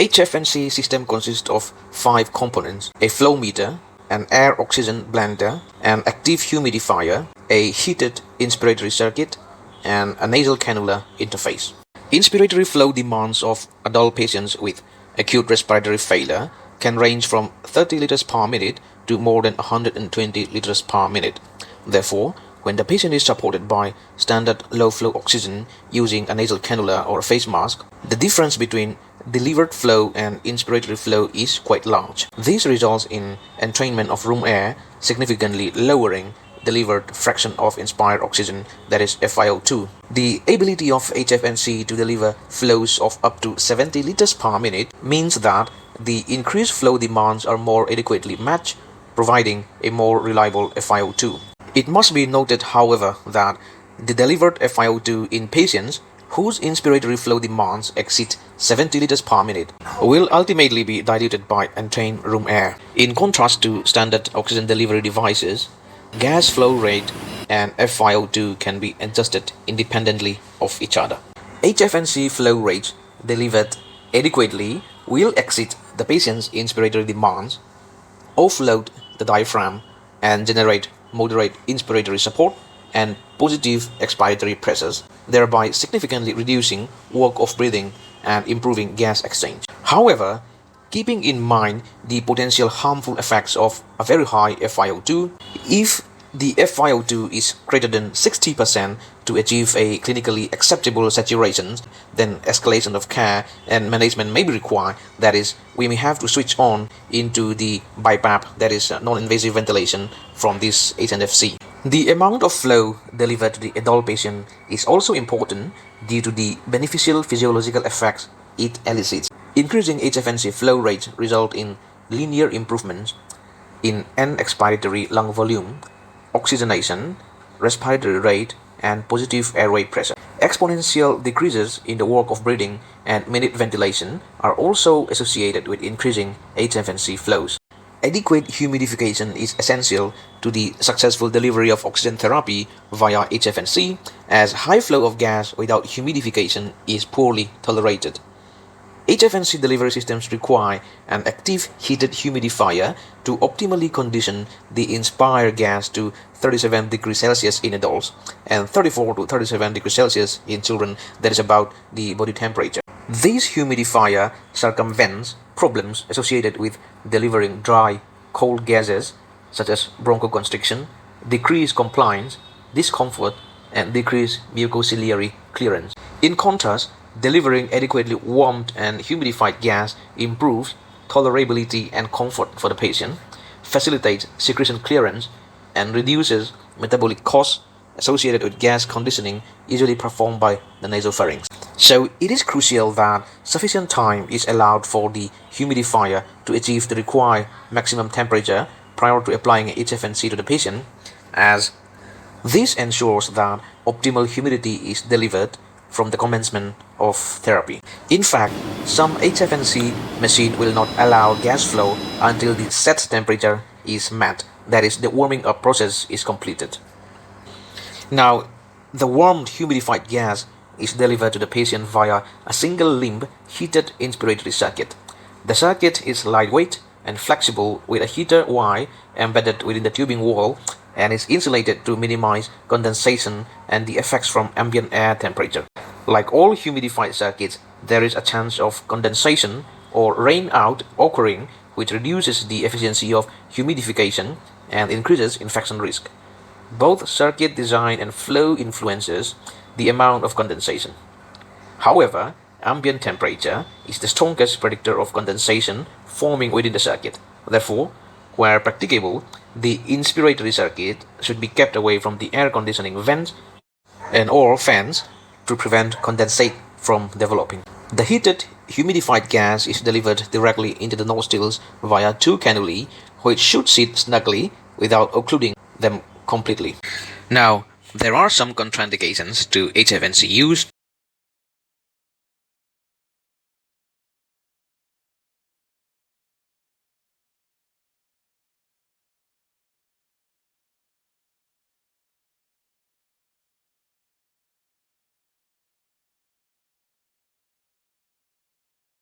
HFNC system consists of 5 components: a flow meter, an air oxygen blender, an active humidifier, a heated inspiratory circuit, and a nasal cannula interface. Inspiratory flow demands of adult patients with acute respiratory failure can range from 30 liters per minute to more than 120 liters per minute. Therefore, when the patient is supported by standard low-flow oxygen using a nasal cannula or a face mask, the difference between delivered flow and inspiratory flow is quite large. This results in entrainment of room air, significantly lowering delivered fraction of inspired oxygen, that is FiO2. The ability of HFNC to deliver flows of up to 70 liters per minute means that the increased flow demands are more adequately matched, providing a more reliable FiO2. It must be noted, however, that the delivered FiO2 in patients whose inspiratory flow demands exceed 70 liters per minute will ultimately be diluted by entrained room air. In contrast to standard oxygen delivery devices, gas flow rate and FiO2 can be adjusted independently of each other. HFNC flow rates delivered adequately will exceed the patient's inspiratory demands, offload the diaphragm, and generate moderate inspiratory support and positive expiratory pressures, thereby significantly reducing work of breathing and improving gas exchange. However, keeping in mind the potential harmful effects of a very high FiO2, if the FiO2 is greater than 60% to achieve a clinically acceptable saturation, then escalation of care and management may be required. That is, we may have to switch on into the BiPAP, that is non-invasive ventilation, from this HNFC. The amount of flow delivered to the adult patient is also important due to the beneficial physiological effects it elicits. Increasing HFNC flow rates result in linear improvements in end-expiratory lung volume, oxygenation, respiratory rate, and positive airway pressure. Exponential decreases in the work of breathing and minute ventilation are also associated with increasing HFNC flows. Adequate humidification is essential to the successful delivery of oxygen therapy via HFNC, as high flow of gas without humidification is poorly tolerated. HFNC delivery systems require an active heated humidifier to optimally condition the inspired gas to 37 degrees Celsius in adults and 34 to 37 degrees Celsius in children, that is about the body temperature. This humidifier circumvents problems associated with delivering dry, cold gases such as bronchoconstriction, decreased compliance, discomfort, and decreased mucociliary clearance. In contrast, delivering adequately warmed and humidified gas improves tolerability and comfort for the patient, facilitates secretion clearance, and reduces metabolic costs associated with gas conditioning usually performed by the nasopharynx. So it is crucial that sufficient time is allowed for the humidifier to achieve the required maximum temperature prior to applying HFNC to the patient, as this ensures that optimal humidity is delivered from the commencement of therapy. In fact, some HFNC machine will not allow gas flow until the set temperature is met, that is, the warming up process is completed. Now, the warmed humidified gas is delivered to the patient via a single limb heated inspiratory circuit. The circuit is lightweight and flexible with a heater Y embedded within the tubing wall and is insulated to minimize condensation and the effects from ambient air temperature. Like all humidified circuits, there is a chance of condensation or rain out occurring, which reduces the efficiency of humidification and increases infection risk. Both circuit design and flow influences the amount of condensation. However, ambient temperature is the strongest predictor of condensation forming within the circuit. Therefore, where practicable, the inspiratory circuit should be kept away from the air conditioning vents and/or fans to prevent condensate from developing. The heated, humidified gas is delivered directly into the nostrils via 2 cannulae, which should sit snugly without occluding them completely. Now, there are some contraindications to HFNC use.